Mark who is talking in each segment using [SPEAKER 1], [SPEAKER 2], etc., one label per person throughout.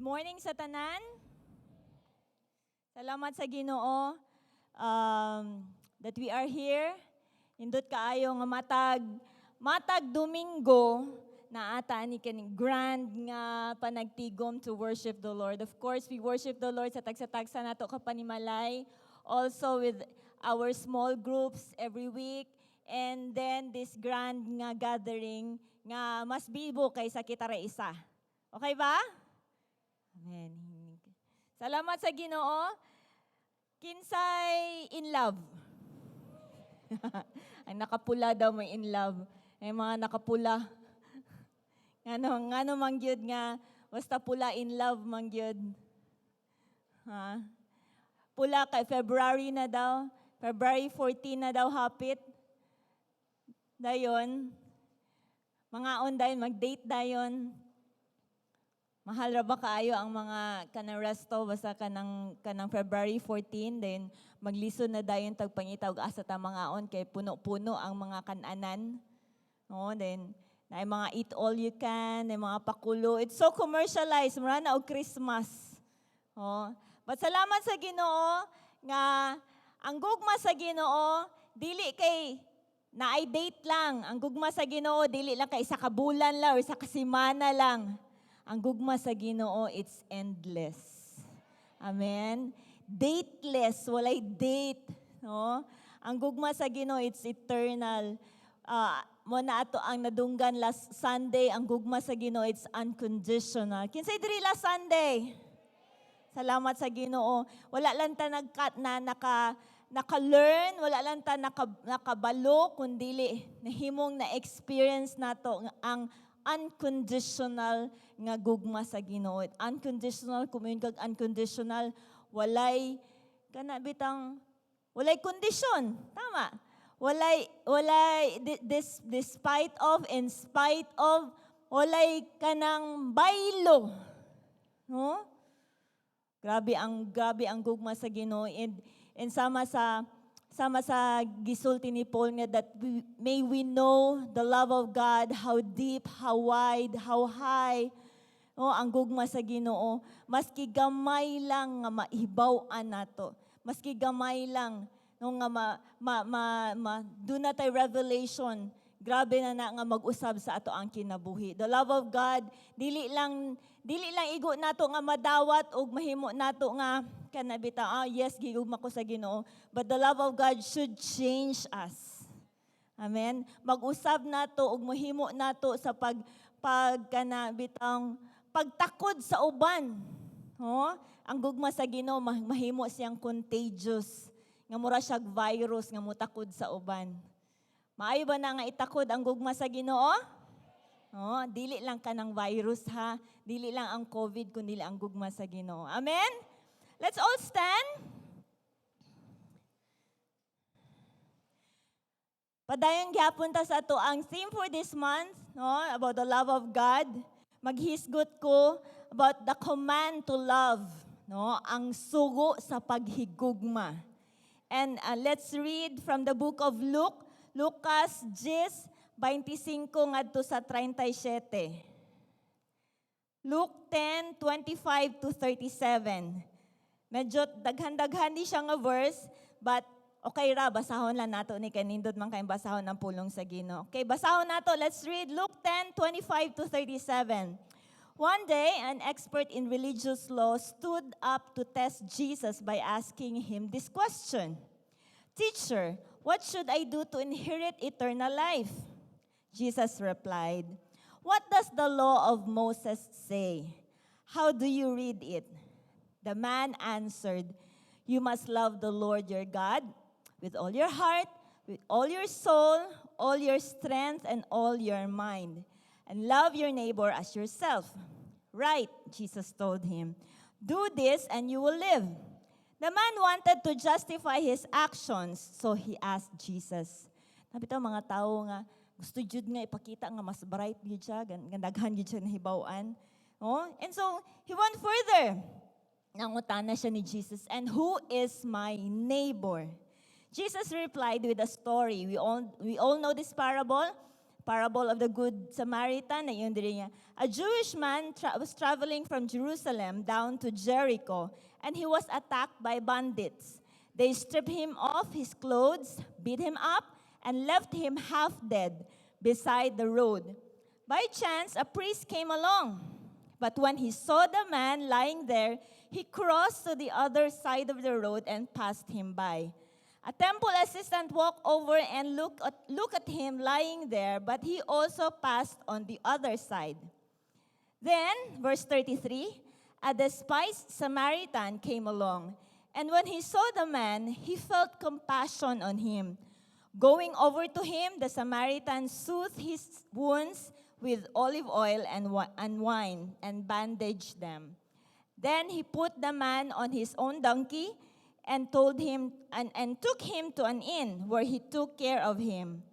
[SPEAKER 1] morning sa tanan. Salamat sa Ginoo that we are here. Indot kaayo nga matag Domingo na ata ni kaning grand nga panagtigom to worship the Lord. Of course, we worship the Lord sa tagsa-tagsa nato kapanimalay, also with our small groups every week, and then this grand nga gathering nga mas bibo kaysa kita ra isa. Okay ba? Amen. Salamat sa Ginoo. Kinsay in love. Ang nakapula daw may in love. Ay mga nakapula. Ngano mangyud nga basta pula in love mangyud. Ha? Pula kay February na daw. February 14 na daw hapit. Dayon. Mga on dayon mag-date dayon. Mahal ra ba kaayo ang mga kanang resto basta kanang February 14 then maglison na dayon tagpangita og asa ta mga on kay puno-puno ang mga kananan. No, then na mga eat all you can, na mga pakulo. It's so commercialized, mura na og Christmas. Oh, but salamat sa Ginoo nga ang gugma sa Ginoo dili kay naay date lang. Ang gugma sa Ginoo dili lang kay isa ka bulan lang or isa ka semana lang. Ang gugma sa Ginoo, it's endless. Amen? Dateless, walay date. No? Ang gugma sa Ginoo, it's eternal. Mo na ato ang nadunggan last Sunday, ang gugma sa Ginoo, it's unconditional. Kinsay diri last Sunday? Salamat sa Ginoo. Wala lang ta naka-learn, wala lang ta nakabalo, kundi nahimong na-experience nato ang unconditional nga gugma sa Ginoo. Unconditional, kumain kag unconditional, walay kondisyon. Tama. Walay despite of, in spite of, walay kanang baylo. No? Grabe ang gugma sa Ginoo and sama sa gisulti ni Paul nga that may we know the love of God, how deep, how wide, how high. Oh, ang gugma sa Ginoo, maski gamay lang nga maibaw-an nato. Maski gamay lang no nga do na tay revelation. Grabe na nga mag-usab sa ato ang kinabuhi. The love of God dili lang igo nato nga madawat og mahimo nato nga kanabita, yes, gigugma ko sa Ginoo. But the love of God should change us. Amen? Mag-usab nato og mahimo nato sa kanabitang pagtakod sa uban. Oh? Ang gugma sa Ginoo mahimo siyang contagious. Nga mura siya virus nga mutakod sa uban. Maayo ba na nga itakod ang gugma sa Ginoo? Oh, dili lang kanang virus ha. Dili lang ang COVID kundi ang gugma sa Ginoo. Amen? Let's all stand. Padayon gyapon ta sa ato ang theme for this month, no, about the love of God. Maghisgot ko about the command to love, no, ang sugo sa paghigugma. And let's read from the book of Luke, Lucas 10:25 ngadto sa 37. Luke 10:25 to 37. Medyo daghan-daghan di siya nga verse, but okay ra, basahon lang nato ni kanindot man kayong basahon ng pulong sa Ginoo. Okay, basahon nato. Let's read Luke 10:25 to 37. One day, an expert in religious law stood up to test Jesus by asking him this question. Teacher, what should I do to inherit eternal life? Jesus replied, what does the law of Moses say? How do you read it? The man answered, you must love the Lord your God with all your heart, with all your soul, all your strength, and all your mind. And love your neighbor as yourself. Right, Jesus told him. Do this and you will live. The man wanted to justify his actions, so he asked Jesus. Nabitaw mga tao nga, gusto jud nga ipakita nga mas bright jud siya, gandaghan jud siya nahibaw-an. Oh? And so, he went further. Nangutana siya ni Jesus, and who is my neighbor? Jesus replied with a story. We all know this parable. parable of the Good Samaritan, na yun din niya. A Jewish man was traveling from Jerusalem down to Jericho, and he was attacked by bandits. They stripped him of his clothes, beat him up, and left him half dead beside the road. By chance, a priest came along. But when he saw the man lying there, he crossed to the other side of the road and passed him by. A temple assistant walked over and looked at him lying there, but he also passed on the other side. Then, verse 33, a despised Samaritan came along, and when he saw the man, he felt compassion on him. Going over to him, the Samaritan soothed his wounds with olive oil and wine and bandaged them. Then he put the man on his own donkey and took him to an inn where he took care of him.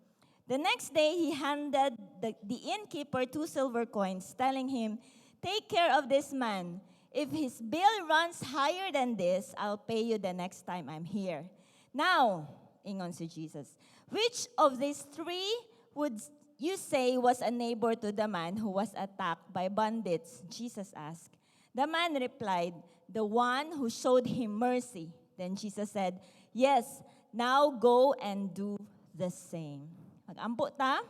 [SPEAKER 1] The next day he handed the innkeeper 2 silver coins, telling him, "Take care of this man. If his bill runs higher than this, I'll pay you the next time I'm here." Now, ingon si Jesus, which of these three would you say was a neighbor to the man who was attacked by bandits? Jesus asked. The man replied, "The one who showed him mercy." Then Jesus said, "Yes, now go and do the same." Mag-ampo ta.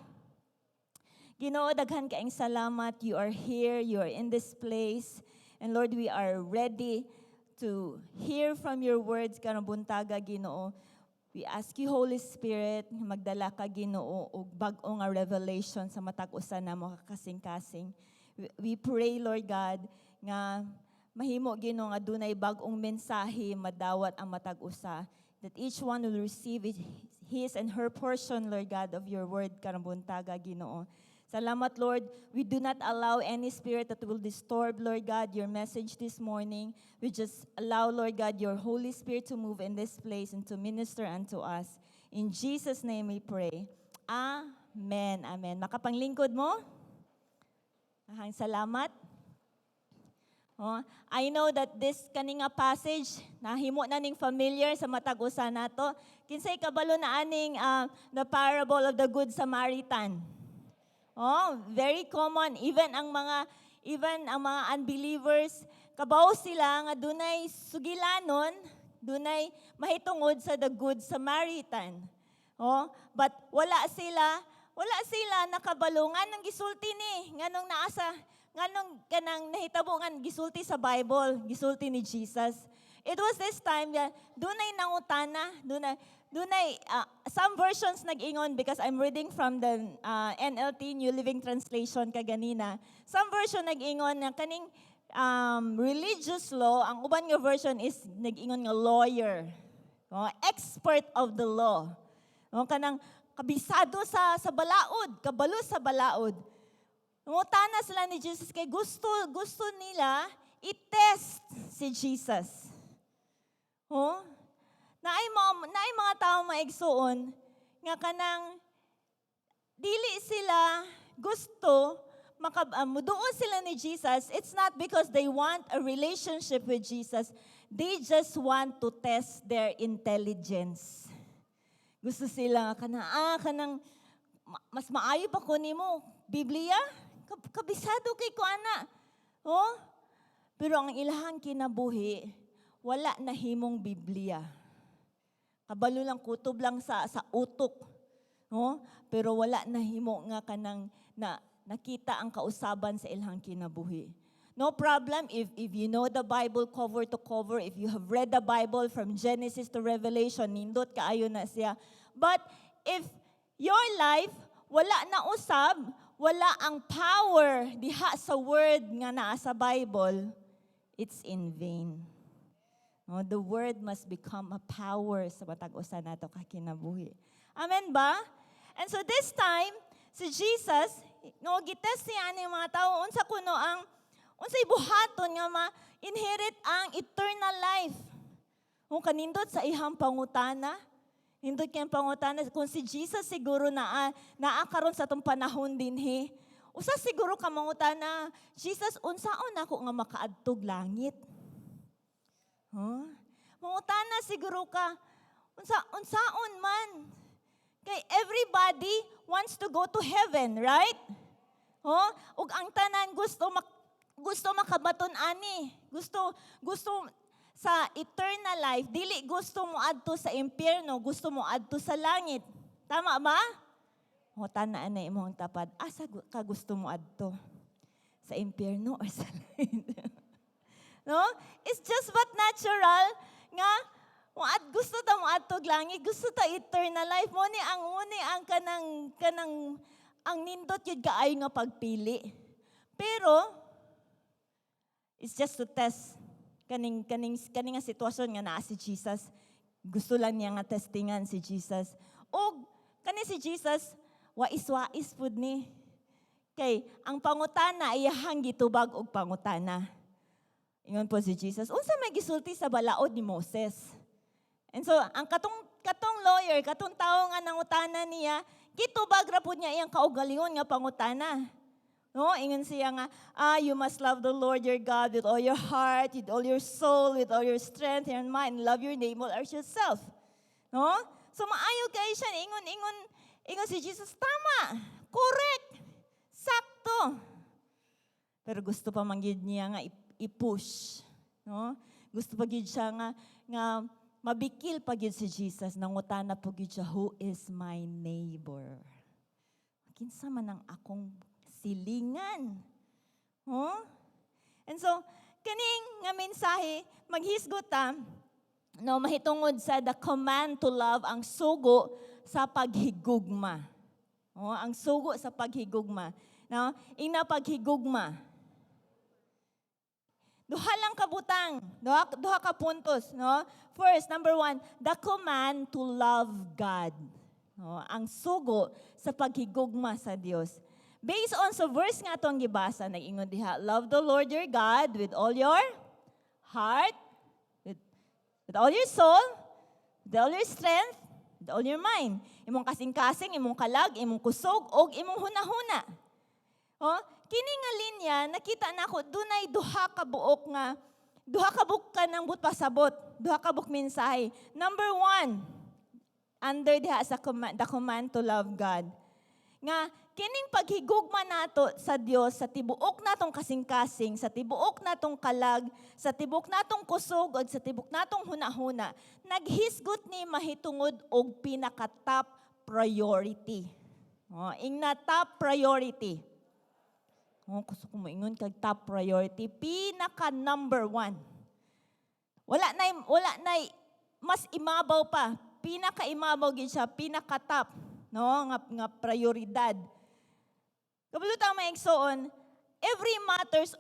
[SPEAKER 1] Ginoo, daghan kaayong salamat. You are here, you are in this place. And Lord, we are ready to hear from your words karong buntaga, Ginoo. We ask you, Holy Spirit, magdala ka, Ginoo, og bag-o nga revelation sa matag usa namo kasing-kasing. We pray, Lord God, nga mahimo, Ginoo, nga dunay bag-ong mensahe madawat ang matag usa, that each one will receive his and her portion, Lord God, of your word karong buntaga, Ginoo. Salamat, Lord. We do not allow any spirit that will disturb, Lord God, your message this morning. We just allow, Lord God, your Holy Spirit to move in this place and to minister unto us. In Jesus' name we pray. Amen. Amen. Makapanglingkod mo? Mahang salamat. Oh, I know that this kaninga passage, nahimo na ning familiar sa matag usa nato. Kinsay kabalo na aning the parable of the Good Samaritan. Oh, very common. Even ang mga unbelievers, kabaw sila nga dunay sugilanon, dunay mahitungod sa the Good Samaritan. Oh, but wala sila nakabalo nganong gisulti ni, nganong kanang nahitabo ngan gisulti sa Bible, gisulti ni Jesus. It was this time that dunay nangutana, dunay some versions nag-ingon, because I'm reading from the NLT, New Living Translation kaganina. Some version nag-ingon na kaning religious law, ang uban nga version is nag-ingon nga lawyer, expert of the law. Kanang kabisado sa balaod, kabalo sa balaod. Ngutana sila ni Jesus kay gusto nila i-test si Jesus. Naay mga tao maigsuon nga kanang dili sila gusto muduo sila ni Jesus. It's not because they want a relationship with Jesus. They just want to test their intelligence. Gusto sila kanang mas maayo pa ko nimo Biblia? Kabisado kay ko ana. Pero ang ilahang kinabuhi, wala na himong Biblia. Kabalo lang, kutob lang sa utok. Pero wala na himo nga kanang nakita ang kausaban sa ilahang kinabuhi. No problem if you know the Bible cover to cover, if you have read the Bible from Genesis to Revelation, nindot kaayo na siya. But if your life, wala na usab, wala ang power diha sa word nga naa sa Bible, it's in vain. The word must become a power sa matag usa nato kakinabuhi. Amen ba? And so this time, si Jesus, gitest niya ang mga tao, unsa kuno ang unsay buhaton nga ma-inherit ang eternal life. Kanindot sa ihang pangutana, nindot kayang pangutana, kung si Jesus siguro naa karon sa atong panahon dinhi, usa siguro ka mangutana, Jesus, unsaon ako nga makaadtog langit? Mangutana siguro ka, unsaon man Kay everybody wants to go to heaven, right? Oh, ug ang tanan gusto makabaton ani. Gusto sa eternal life, dili gusto mo adto sa impyerno, gusto mo adto sa langit. Tama ba? O tanaan na imong tapad, asa ka gusto mo adto? Sa impyerno or sa langit? No? It's just but natural nga gusto ta mo adto langit, gusto ta eternal life mo ni ang kanang ang nindot yun kaayo nga pagpili. Pero it's just to test kaning nga sitwasyon nga naa si Jesus. Gusto lang niya nga testingan si Jesus. O kani si Jesus wais pud ni. Kay ang pangutana iyahang gitubag og pangutana. Ingon po si Jesus, unsa may gisulti sa balaod ni Moses? And so ang katong lawyer, katong tawo nga nangutana niya, gitubag ra pud niya iyang kaugalingon nga pangutana. No, ingon siya nga, you must love the Lord your God with all your heart, with all your soul, with all your strength and mind. Love your neighbor as yourself. No? So maayo kay siya, ingon si Jesus, tama, correct, sakto. Pero gusto pa manggid niya nga i-push. No? Gusto pa gid siya nga mabikil pa gid si Jesus, nangutana po gid siya, who is my neighbor? Kinsa man ang akong silingan. Oh? And so, kaning nga mensahe, maghisgot ta, no, mahitungod sa the command to love, ang sugo sa paghigugma. Oh, ang sugo sa paghigugma. No? Ina paghigugma. Duha lang kabutang, duha ka puntos, no? First, number 1, the command to love God. No? Ang sugo sa paghigugma sa Dios. Based on sa verse nga itong gibasa, nag-ingon diha, love the Lord your God with all your heart, with all your soul, with all your strength, with all your mind. Imong kasing-kasing, imong kalag, imong kusog, o imong hunahuna. Oh, kini nga linya, nakita na ako, dunay duha ka buok ka ng but pasabot, duha ka buok mensahe. Number 1, under diha sa the command to love God. Nga, kining paghigugma nato sa Dios, sa tibuok natong kasing-kasing, sa tibuok natong kalag, sa tibuok natong kusog, o sa tibuok natong hunahuna, naghisgot ni mahitungod og pinaka-top priority. Oh, ingna top priority. Oh, gusto ko moingon kag top priority, pinaka number 1. Wala na mas imabaw pa. Pinaka imabaw gid siya, pinaka top, no, nga prioridad. Kabulutang maigsoon,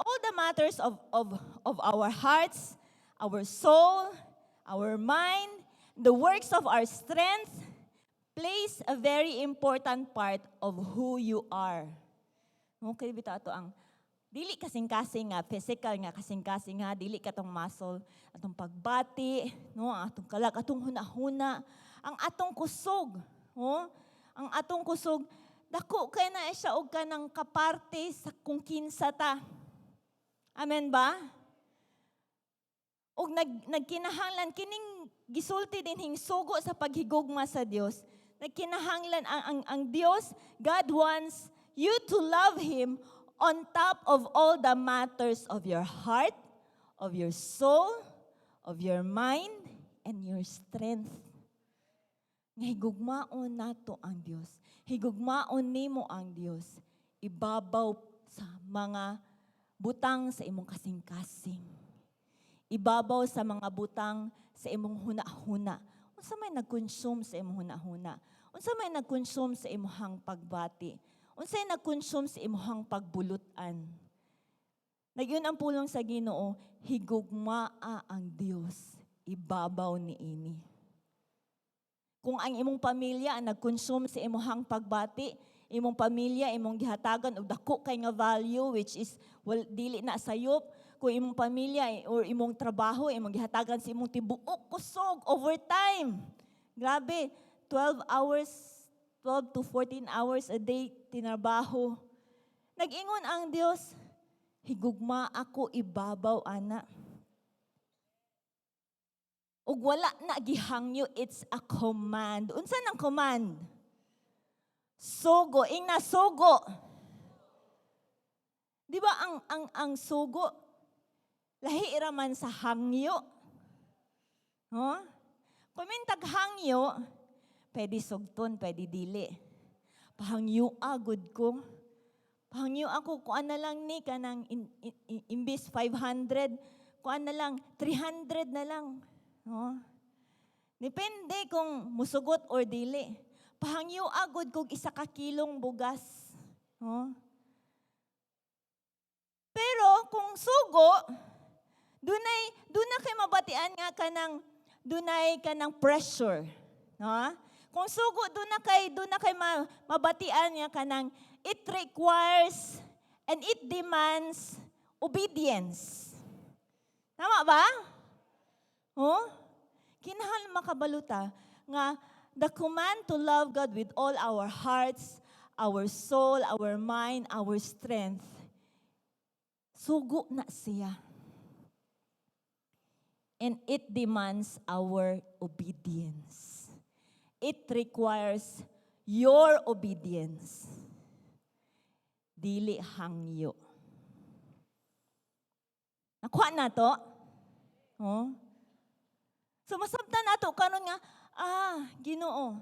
[SPEAKER 1] all the matters of our hearts, our soul, our mind, the works of our strength plays a very important part of who you are. Okay, bita ato ang dili kasing-kasing nga physical nga kasing-kasing nga dili katong muscle, atong pagbati, no, ang atong kalag, atong hunahuna, ang atong kusog, no? Ang atong kusog dako kay na siya og kanang kaparte sa kung kinsa ta. Amen ba? Og nagkinahanglan kining gisulti din hing sugo sa paghigugma sa Dios. Nagkinahanglan ang Dios, God wants you to love Him on top of all the matters of your heart, of your soul, of your mind, and your strength. Nga higugmaon nato ang Dios. Higugmaon nimo ang Dios. Ibabaw sa mga butang sa imong kasing-kasing. Ibabaw sa mga butang sa imong huna-huna. Unsa may nag-consume sa imong huna-huna? Unsa may nag-consume sa imong pagbati? Unsay nag-consume sa imong pagbulutan? Nagyun ang pulong sa Ginoo, higugmaa ang Dios, ibabaw niini. Kung ang imong pamilya ang nag-consume sa imong pagbati, imong pamilya, imong gihatagan og dako kay nga value which is dili na sayop, kung imong pamilya or imong trabaho, imong gihatagan sa imong tibuok kusog overtime. Grabe, 12 to 14 hours a day tinarbaho. Nag-ingon ang Dios, higugma ako ibabaw ana. Ug wala na gihangyo, it's a command. Unsa nang command? Sugo, ing na sugo. Di ba ang sugo, lahi raman sa hangyo. Huh? Kumintag hangyo, pwede sugton, pwede dili. Pahangyo agud ko. Pahangyo ako, kuan na lang ni, kanang imbis 500, kuan na lang, 300 na lang. Huh? Depende kung musugot or dili. Pahangyo agud kog 1 kilong bugas. Huh? Pero kung sugo, dunay kay mabatian nga dunay kanang pressure, no? Kung sugo dunay kay mabatian nga kanang it requires and it demands obedience. Tama ba? Oh? Kinahanglan makabaluta nga the command to love God with all our hearts, our soul, our mind, our strength. Sugo na siya. And it demands our obedience. It requires your obedience. Dili hangyo. Nakuha na to? Oh? So masabtan nato karon nga, Ginoo,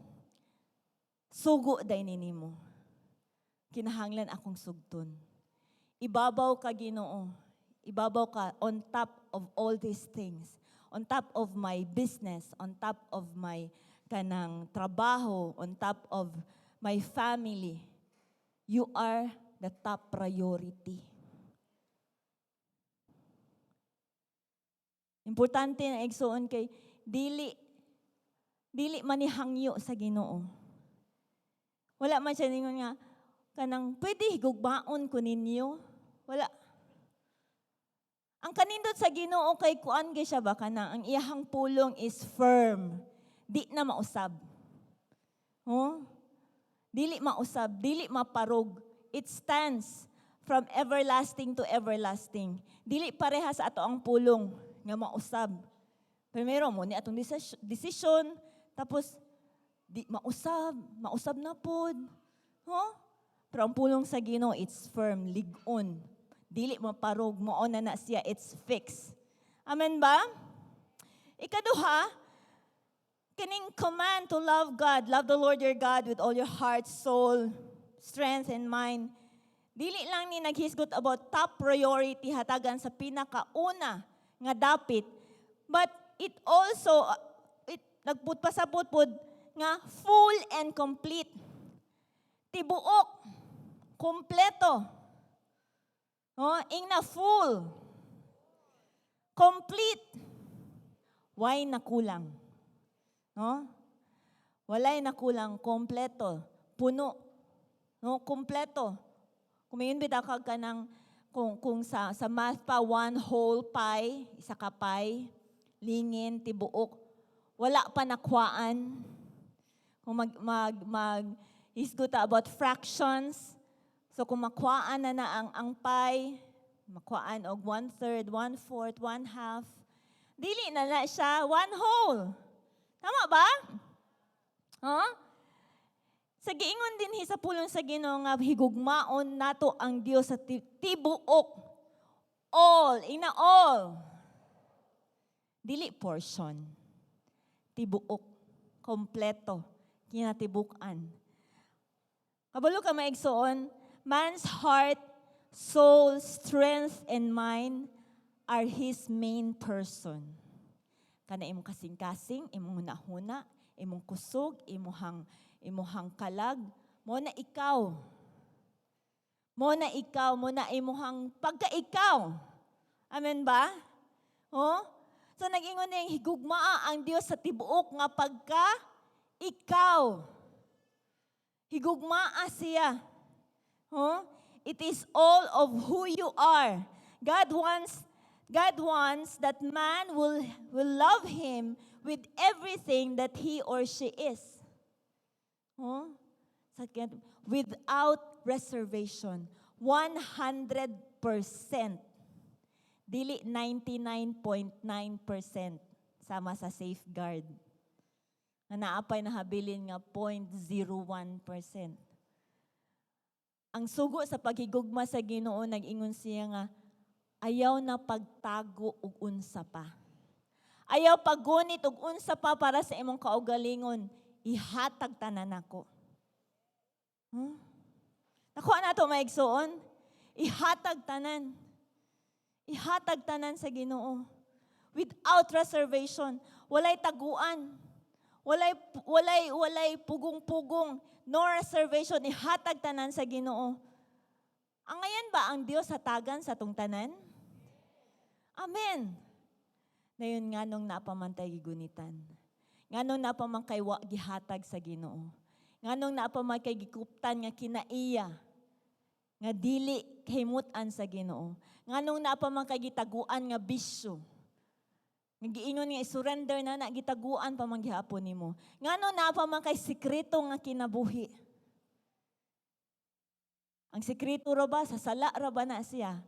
[SPEAKER 1] sugo day ninimo. Kinahanglan akong sugton. Ibabaw ka, Ginoo. Ibabaw ka on top of all these things. On top of my business, on top of my kanang trabaho, on top of my family. You are the top priority. Importante na igsuon kay dili manihangyo sa Ginoo. Wala man siya ningon nga kanang pwede higugmaon ko ninyo. Wala. Ang kanindot sa Ginoo kay kuan gyud siya ba kanang ang iyahang pulong is firm. Di na mausab. Oh? Dili mausab, dili maparog. It stands from everlasting to everlasting. Dili pareha sa ato ang pulong nga mausab. Primero mo ni atong decision, tapos di mausab na pod. Huh? Pero ang pulong sa Ginoo, it's firm, lig-on. Dili maparog, moon na siya, it's fixed. Amen ba? Ikaduha, kining command to love God, love the Lord your God with all your heart, soul, strength, and mind. Dili lang ni naghisgot about top priority hatagan sa pinakauna nga dapit, but it also, nagputpasabot pod nga full and complete. Tibuok, kompleto. Oh, ing na full. Complete. Why na kulang? No? Walay na kulang, kompleto. Puno. No, kompleto. Kung may bitaw ka ng kung sa math pa, 1 whole pie, isa ka pie, lingin, tibuok, wala pa nakwaan. Kung isguta about fractions, so kung makwaan na ang pie, makwaan og 1/3, 1/4, 1/2, dili na siya 1 whole. Tama ba? Huh? Sa giingon din sa pulong sa Ginoo nga higugmaon nato ang Dios sa tibuok. All, ina all. Dili portion. Tibuok, kompleto, kinatibukan. Kabalo ka maigsoon, man's heart, soul, strength, and mind are his main person. Kana imong kasing-kasing, imong hunahuna, imong kusog, imuhang kalag, mo na ikaw. Mo na ikaw, mo na imuhang pagka-ikaw. Amen ba? Oh? So nag-ingon na yung higugmaa ang Diyos sa tibuok nga pagka-ikaw. Higugmaa siya. Oh? It is all of who you are. God wants that man will love Him with everything that he or she is. Oh? Without reservation. 100%. Dili 99.9% sama sa safeguard. Na naapay na habilin nga 0.01%. ang sugo sa paghigugma sa Ginoo nag-ingon siya nga ayaw na pagtago og unsa pa. Ayaw paggunit og unsa pa para sa imong kaugalingon, ihatag tanan nako. Nakuha na to maigsoon. Ihatag tanan. Ihatag tanan sa Ginoo. Without reservation, walay taguan. Walay pugong-pugong, no reservation, ihatag tanan sa Ginoo. Ang ngayon ba ang Dios hatagan sa tong tanan? Amen. Dayon nganong napamantay gigunitan. Nganong napamangkay wa gihatag sa Ginoo. Nganong napamangkay gikuptan nga kinaiya. Nga dili kahimutan sa Ginoo. Nganong napamangkay gitaguan nga bisyo. Nga giingon nga i-surrender na gitaguan pa man gihapon nimo. Nganong napamangkay sikreto nga kinabuhi. Ang sikreto ra ba sa sala ra ba na siya?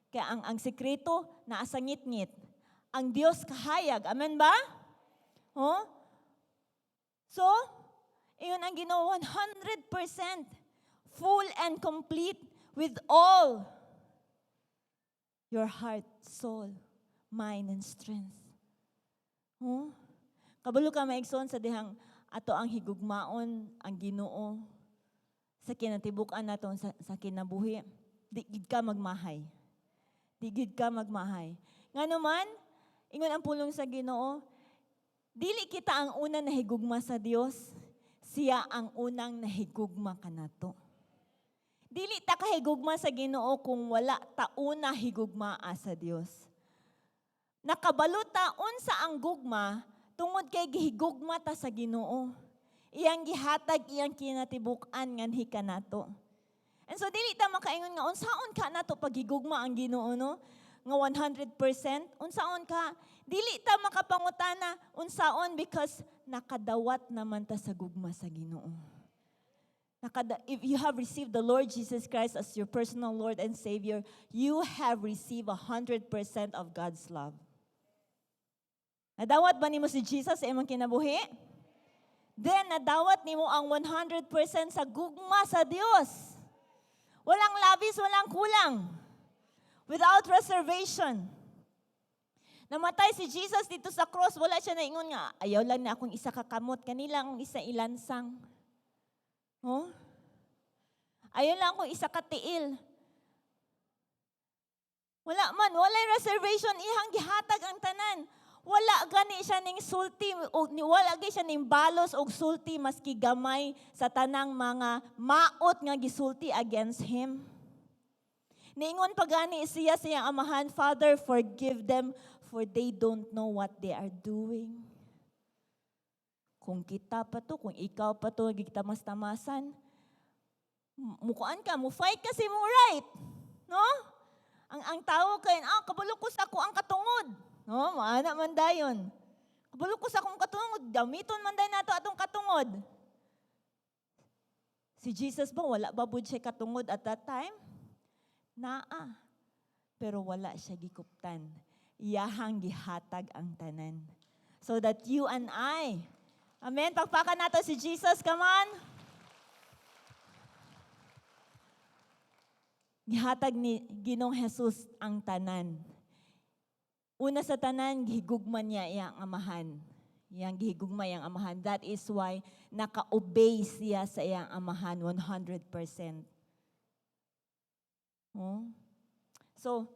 [SPEAKER 1] Kaya ang sikreto naa sa ngit-ngit. Ang Dios kahayag. Amen ba? Oh? So, iyon ang Ginoo 100% full and complete with all your heart, soul, mind, and strength. Oh? Kabalo ka maigsoon sa dihang ato ang higugmaon ang Ginoo sa kinatibuk-an naton sa kinabuhi. Di gid ka magmahay. Di gid ka magmahay. Nganuman, ingon ang pulong sa Ginoo, dili kita ang unang nahigugma sa Dios, siya ang unang nahigugma kanato. Dili ta kahigugma sa Ginoo kung wala ta una higugmaa sa Dios. Nakabaluta unsa ang gugma tungod kay gihigugma ta sa Ginoo. Iyang gihatag iyang kinatibuk-an nganhi kanato. And so dili ta makaingon nga unsaon ka nato paghigugma ang Ginoo no? Nga 100%, unsaon ka? Dili ta makapangutana unsaon because nakadawat naman ta sa gugma sa Ginoo. If you have received the Lord Jesus Christ as your personal Lord and Savior, you have received 100% of God's love. Nadawat ba nimo si Jesus sa imong kinabuhi? Then, nadawat nimo ang 100% sa gugma sa Dios. Walang labis, walang kulang. Without reservation. Namatay si Jesus dito sa cross, wala siya naingon nga, ayaw lang na akong isa kakamot, kanilang isa ilansang. Oh? Ayaw lang akong isa katiil. Wala man, walay reservation, ihang gihatag ang tanan. Wala gani siya ning sulti, wala gani siya ning balos og sulti maski gamay sa tanang mga maot nga gisulti against him. Niingon pa gani siya sa iyang amahan, Father, forgive them for they don't know what they are doing. Kung kita pa to, kung ikaw pa to, gigtamas-tamasan, mukuan ka, fight kasi mo right. No? Ang tao kay, kabulukos ako ang katungod. No, maana man dayon. Kabulukos akong katungod, gamiton man dayon nato atong katungod. Si Jesus ba, wala ba bud siya katungod at that time? Naa. Pero wala siya gikuptan. Iyahang gihatag ang tanan. So that you and I, amen, pakpakan nato si Jesus, come on. Gihatag ni Ginoong Jesus ang tanan. Una sa tanan, gihigugman niya iyang amahan. Iyang gihigugma iyang amahan. That is why naka-obey siya sa iyang amahan 100%. Oh? So,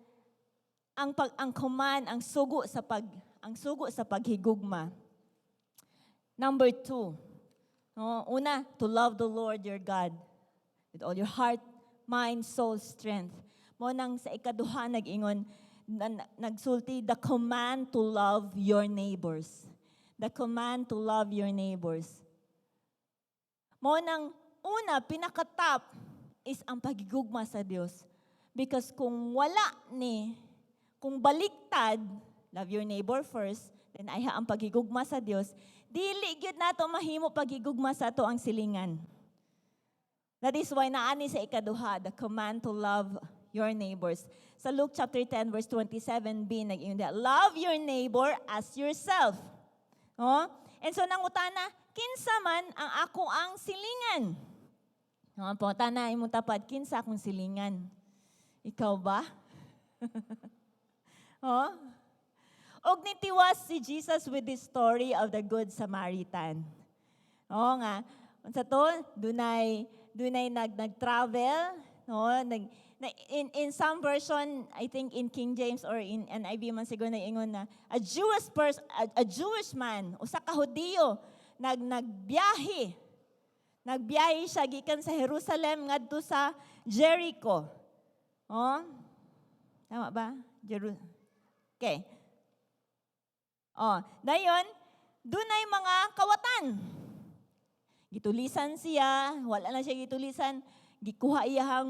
[SPEAKER 1] ang command, ang sugo sa paghigugma. Number 2. Una, to love the Lord your God with all your heart, mind, soul, strength. Mo nang sa ikaduha nag-ingon, nagsulti, the command to love your neighbors. The command to love your neighbors. Mo nang una, pinaka-top is ang paghigugma sa Dios. Because kung kung baliktad, love your neighbor first, then ay ang paghigugma sa Dios, dili gyud nato mahimo paghigugma sa ato ang silingan. That is why naani sa ikaduha, the command to love your neighbors. Sa Luke chapter 10 verse 27b, nag-ingon that, love your neighbor as yourself. Oh? And so nangutana, kinsa man ang ako ang silingan? Nga po, tana imong tapad, kinsa akong silingan. Ikaw ba? Oh? Og nitiwas si Jesus with the story of the Good Samaritan. Oo nga, unsa to, dunay nag-travel, no? In some version, I think in King James or in NIV man siguro na ingon na a Jewish man, usa ka Hudiyo, nagbiyahe siya gikan sa Jerusalem ngadto sa Jericho. Oh? Tama ba? Okay. Oh, dayon dunay mga kawatan. Gitulisan siya, wala na siya gitulisan, gikuha iyang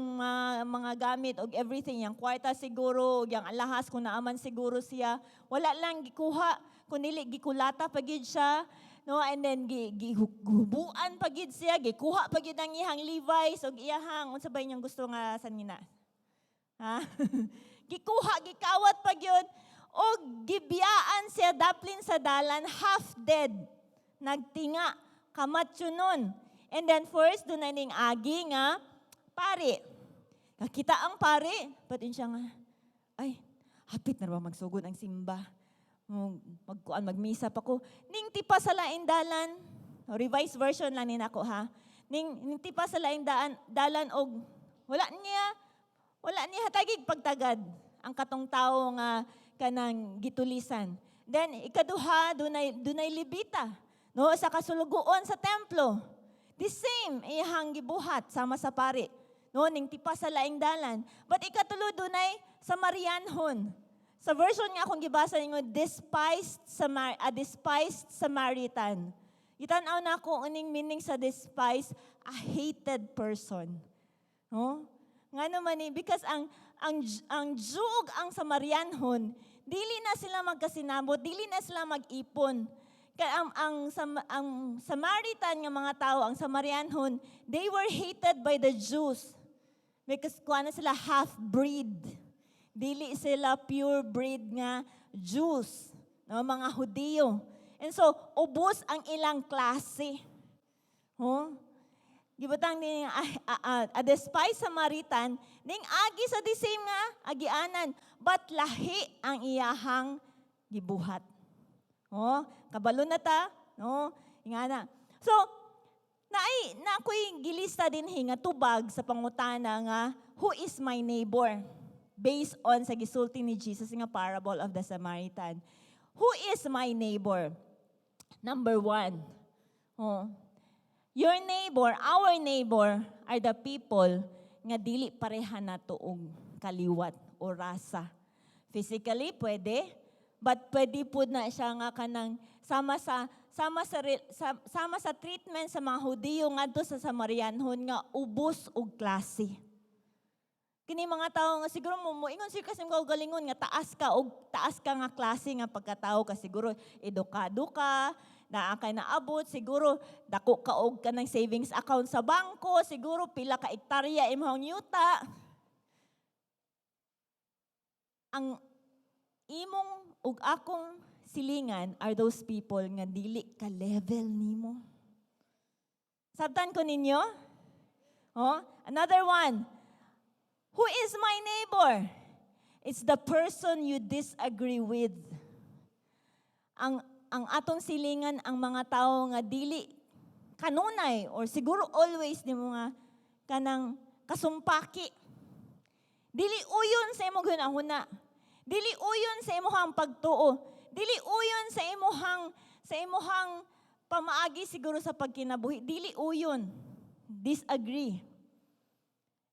[SPEAKER 1] mga gamit og everything, yang kwarta siguro, yang alahas kung naaman siguro siya, wala lang gikuha, kunili gikulata pagid siya, no, and then gihubuan pagid siya, gikuha pagid ang iyang Levi's og iyang unsa ba niyang gusto nga sanina? Ha? Gikuha, gikawat pagyud og gibiyaan siya daplin sa dalan, half dead, nagtinga, kamatsunon. And then first, doon na ning agi nga, pari. Kakita ang pari, patin siya nga, ay, hapit na ba magsugod ang simba? Magmisa pa ko. Ning tipa sa laing dalan, revised version lang nina ko ha, ning tipa sa laing dalan og wala niya hatagig pagtagad ang katong tao nga kanang gitulisan. Then ikaduha, dunay libita, no, sa kasulugoon sa templo. The same iyang gibuhat sama sa pari, no, ning tipa sa laing dalan. But ikatulo dunay Samarianhon. Sa version nga akong gibasa ninyo, despised Samaritan. Itanaw na ako uning meaning sa despised, a hated person. No? Nga naman because ang Jug, ang Samarianhon, dili na sila magkasinabot, dili na sila mag-ipon. Kaya ang Samaritan nga mga tao, ang Samarianhon, they were hated by the Jews. Because kuha na sila half-breed. Dili sila pure breed nga Jews, no, mga Hudiyo. And so, ubos ang ilang klase. Oh? Gibutang ni a despised Samaritan, ning agi sa the same nga agianan, but lahi ang iyahang gibuhat. Oh, kabalo na ta, no? Ingana. So, na ako'y gilista din nga tubag sa pangutana nga, who is my neighbor? Based on sa gisulti ni Jesus nga parable of the Samaritan. Who is my neighbor? Number 1. Oh, your neighbor, our neighbor, are the people nga dili pareha nato og kaliwat o rasa. Physically, pwede, but pwede po na siya nga kanang sama sa treatment sa mga Hudiyo ngadto sa Samarianhon nga ubos og klase. Kini mga tao nga siguro ingon sila kasi mga galingon nga taas ka nga klase nga pagkatao ka siguro edukado ka, naa kay naabot, siguro dako ka og kanang savings account sa bangko, siguro pila ka hektarya imong yuta. Ang imong ug akong silingan are those people nga dili ka level nimo. Sabtan ko ninyo? Oh, another one. Who is my neighbor? It's the person you disagree with. Ang atong silingan ang mga tao nga dili kanunay or siguro always ni mga kanang kasumpaki. Dili uyon sa imong hunahuna. Dili uyon sa imong pagtuo. Dili uyon sa imong pamaagi siguro sa pagkinabuhi. Dili uyon. Disagree.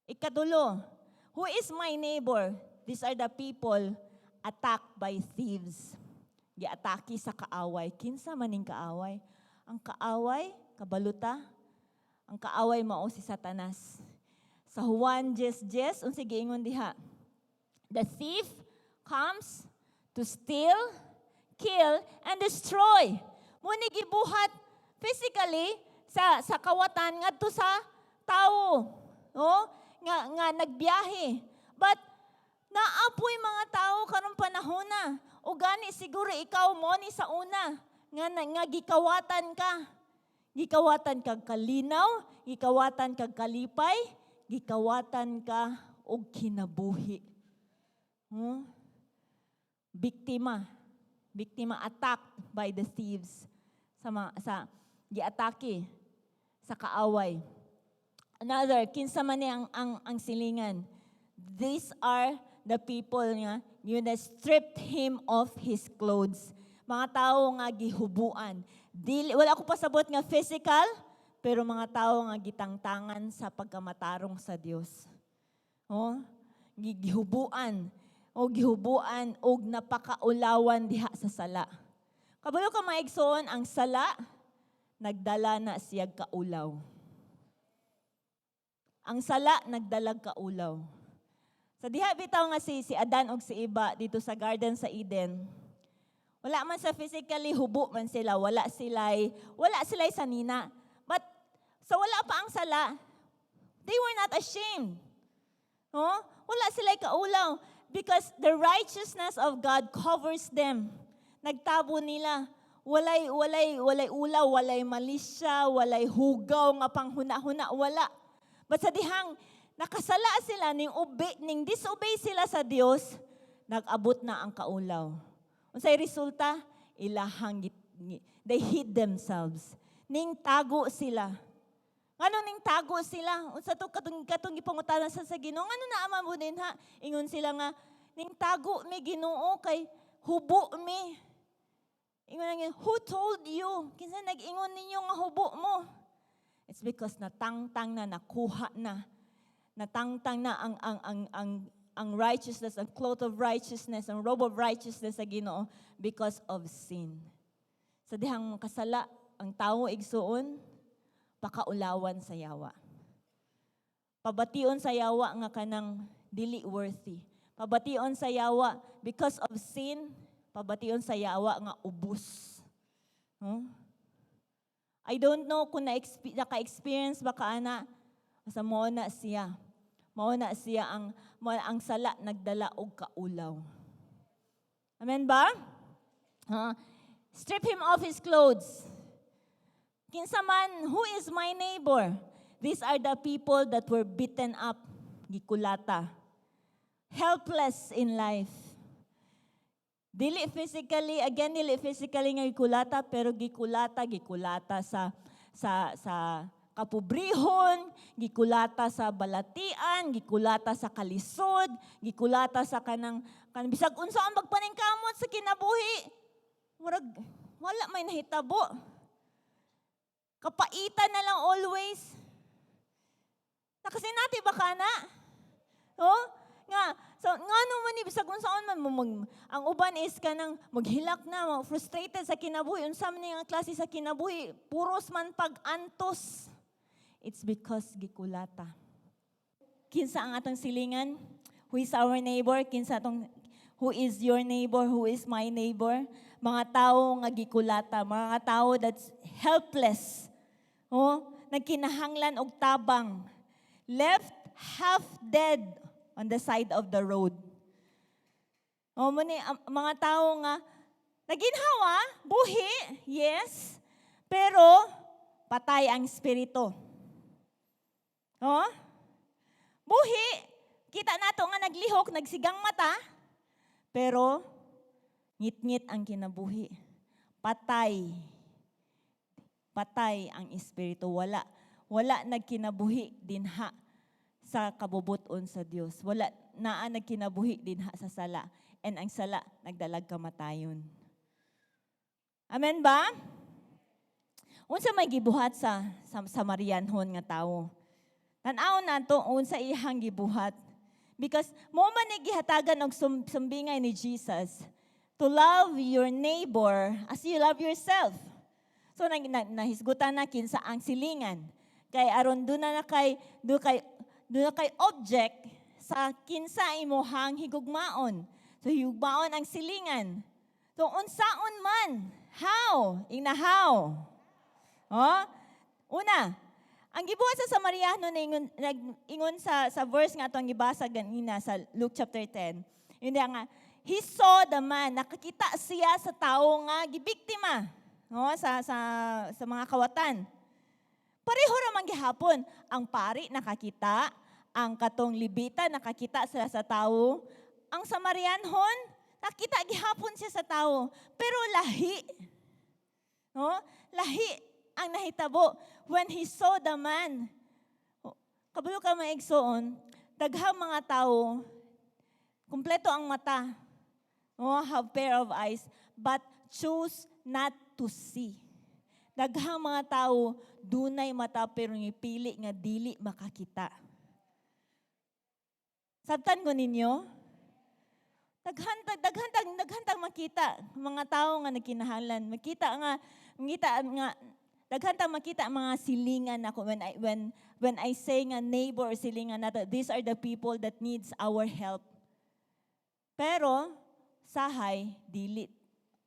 [SPEAKER 1] Ikatulo, who is my neighbor? These are the people attacked by thieves. Giatake sa kaaway. Kinsa maning kaaway? Ang kaaway, kabaluta. Ang kaaway mao si Satanas. Sa Juan 10:10, unsa giingon diha? The thief comes to steal, kill, and destroy. Muni gibuhat physically sa kawatan ngadto sa tao. No? Nga nagbiyahe. But naapoy mga tao karong panahon na. O gani siguro ikaw mo ni sa una nga gikawatan ka. Gikawatan kag kalinaw, gikawatan kag kalipay, gikawatan ka og kinabuhi. Biktima attacked by the thieves sa giatake sa kaaway. Another, kinsa man ni ang silingan. These are the people nga yun na stripped him of his clothes. Mga tao nga gihubuan. Wala ko pasabot nga physical, pero mga tao nga gitangtangan sa pagkamatarong sa Dios. Gihubuan og napakaulawan diha sa sala. Kabalo ka maigsoon, ang sala nagdala na siyag kaulaw. Ang sala nagdalag kaulaw. Sa diha bitaw nga si Adan og si Eva dito sa Garden sa Eden. Wala man sa physically hubo man sila, wala sila'y sanina. But sa wala pa ang sala, they were not ashamed. Wala sila'y kaulaw. Because the righteousness of God covers them. Nagtabo nila. Walay ulaw, walay malisya, walay hugaw nga panghuna-huna, wala. But sa dihang nakasala sila, ning disobey sila sa Dios, nag-abot na ang kaulaw. Unsay resulta? They hid themselves. Ning tago sila. Ngano ning tago sila? Unsa to katong gipangutanan sa Ginoo? Ngano na ama mo din ha? Ingon sila nga ning tago mi Ginoo kay hubo mi. Ingon nga, who told you? Kinsa nag-ingon ninyo nga hubo mo? It's because natangtang na, nakuha na. Natangtang na ang righteousness, ang cloth of righteousness, ang robe of righteousness sa Ginoo because of sin. Sa dihang kasala, ang tao igsuon, pakaulawan sa yawa. Pabation sa yawa nga kanang dili worthy. Pabation sa yawa because of sin, pabation sa yawa nga ubos. I don't know kung naka-experience ba ka ana sa mauna siya. Mauna siya ang sala nagdala og kaulaw. Amen ba? Strip him of his clothes. Kinsa man, who is my neighbor? These are the people that were beaten up, gikulata, helpless in life. Dili physically nga gikulata, pero gikulata sa kapobrihon, gikulata sa balatian, gikulata sa kalisod, gikulata sa kanang bisag unsa ang magpaningkamot sa kinabuhi. Murag wala may nahitabo. Kapaitan na lang always. Nakasinati ba ka na? Nga naman ni bisag unsaon man ang uban is kanang maghilak na, frustrated sa kinabuhi, unsa man nga klase sa kinabuhi, puros man pag-antos. It's because gikulata. Kinsa ang atong silingan? Who is our neighbor? Who is your neighbor? Who is my neighbor? Mga tao nga gikulata, mga tao that's helpless. Nagkinahanglan og tabang. Left half dead on the side of the road. Mga tao nga naginhawa, buhi, yes, pero patay ang espiritu. Buhi, kita nato nga naglihok, nagsigang mata, pero ngit-ngit ang kinabuhi. Patay ang espiritu. Wala nagkinabuhi dinha sa kabubuton sa Dios. Wala naa nagkinabuhi dinha sa sala. And ang sala nagdalag kamatayon. Amen ba? Unsa may gibuhat sa Samarianhon nga tawo? Tan-aw nato unsa ihang gibuhat. Because mo man ni gihatagan og sumbingay ni Jesus to love your neighbor as you love yourself. So nahisgutan na kinsa ang silingan. Kay aron do na kay object sa kinsa imuhang higugmaon. So higugmaon ang silingan. So unsaon man, how? How? Una, ang gibuhat sa Samariano na ingon sa verse nga atong gibasa ganina sa Luke chapter 10. Yun nga, he saw the man, nakakita siya sa tao nga gibiktima. Sa mga kawatan. Pareho raman gihapon. Ang pari nakakita, ang katong libita nakakita sila sa tao, ang Samarianhon nakita gihapon siya sa tao, pero lahi. No? Lahi ang nahitabo when he saw the man. Kabalo ka maigsoon, daghang mga tao, kumpleto ang mata, no, have pair of eyes, but choose not to see. Daghang mga tao, dunay mata pero ngipili nga dili makakita. Sabtan ko ninyo? Daghantang makita mga tao nga nagkinahanglan. Makita nga daghantang makita mga silingan ako when I say nga neighbor silingan nato, these are the people that needs our help. Pero sahay dili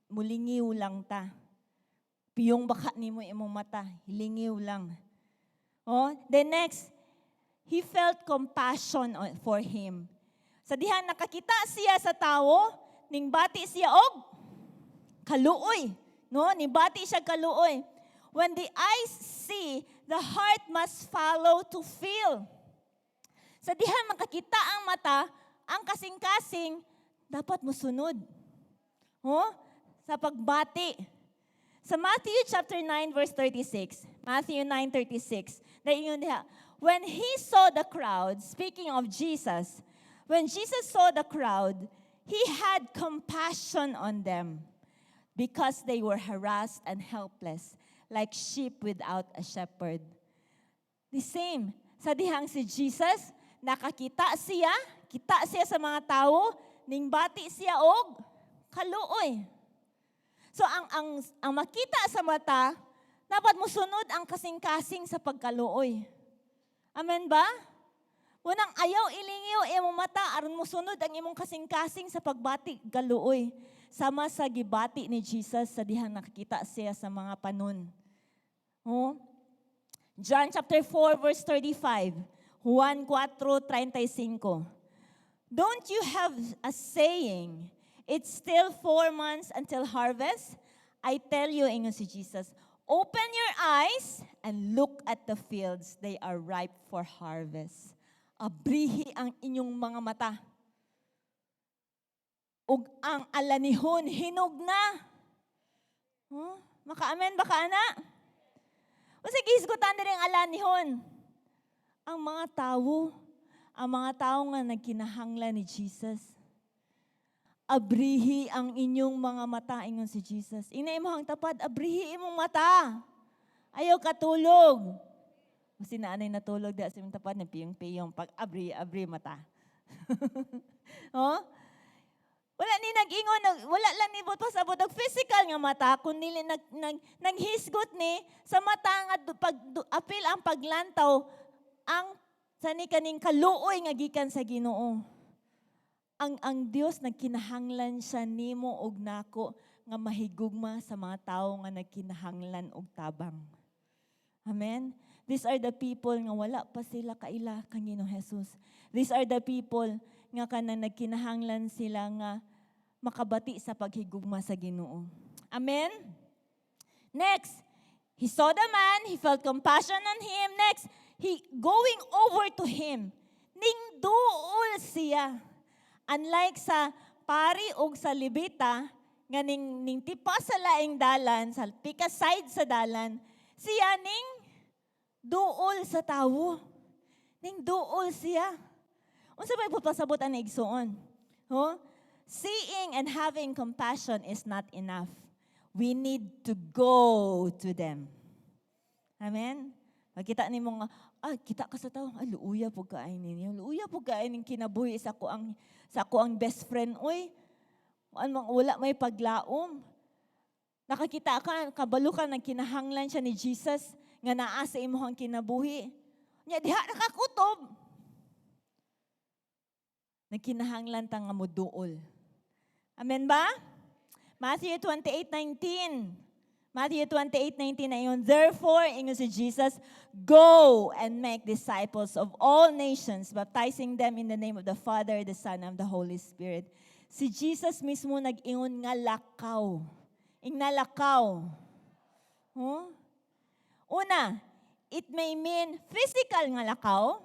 [SPEAKER 1] mulingiw lang ta. Piyong baka nimo imong mata, hilingiw lang. Oh, the next, he felt compassion for him. Sa diha nakakita siya sa tao, ning bati siya og kaluoy, no? Nibati siya kaluoy. When the eyes see, the heart must follow to feel. Sa diha makakita ang mata, ang kasing-kasing dapat mosunod. Oh? Sa pagbati. Sa Matthew chapter 9 verse 36. Matthew 9:36. When he saw the crowd, speaking of Jesus, when Jesus saw the crowd, he had compassion on them because they were harassed and helpless, like sheep without a shepherd. The same. Sa dihang si Jesus, nakakita siya, kita siya sa mga tao, ning bati siya og kaluoy. So ang makita sa mata, dapat mosunod ang kasing-kasing sa pagkaluoy. Amen ba? Unang ayaw ilingiw imong mata aron mosunod ang imong kasing-kasing sa pagbati galuoy. Sama sa gibati ni Jesus sa dihang nakakita siya sa mga panon. Oh? John chapter 4 verse 35. Juan 4:35. Don't you have a saying, it's still 4 months until harvest? I tell you, ingon si Jesus, open your eyes and look at the fields. They are ripe for harvest. Abrihi ang inyong mga mata. Ug ang alanihon, hinog na. Huh? Maka-amen ba ka, ana? O sige, isgutan din ang alanihon. Ang mga tao nga nagkinahanglan ni Jesus. Abrihi ang inyong mga mata, ingon si Jesus. Ina imong tapad, abrihi imong mata. Ayaw katulog. Kasi naanay natulog di sa imong tapad, nagpiyong-piyong pag abri mata. Oh? Wala ni nag-ingon, wala lang ni pasabot ang physical nga mata, kundi naghisgot ni sa mata nga apil ang paglantaw ang sani kaning kaluoy nga gikan sa Ginoo. Ang Dios nagkinahanglan siya nimo og nako nga mahigugma sa mga tawo nga nagkinahanglan og tabang. Amen. These are the people nga wala pa sila kaila kang Ginoong Jesus. These are the people nga kanang nagkinahanglan sila nga makabati sa paghigugma sa Ginoo. Amen? Next, he saw the man, he felt compassion on him. Next, he going over to him. Ning duol siya. Unlike sa pari ug sa libita, nga ning tipa sa laing dalan, sa pika side sa dalan, siya ning duol sa tawo. Ning duol siya. Unsa ba ipapasabot ang igsuon? Huh? Seeing and having compassion is not enough. We need to go to them. Amen? Makita ni mo nga, kita ka sa tao, luuya po kain ninyo. Luuya po kain ng kinabuhi sa ko ang best friend. Uy, wala may paglaom. Nakakita ka, kabalo ka, nagkinahanglan siya ni Jesus, nga naa sa imuhang kinabuhi. Nya diha nakakutob. Nagkinahanglan ta nga moduol. Amen ba? Matthew 28:19. Matthew 28:19 na yun. Therefore, ingon si Jesus, go and make disciples of all nations, baptizing them in the name of the Father, the Son, and the Holy Spirit. Si Jesus mismo nag-ingon nga lakaw. Ingnalakaw. Huh? Una, it may mean physical nga lakaw,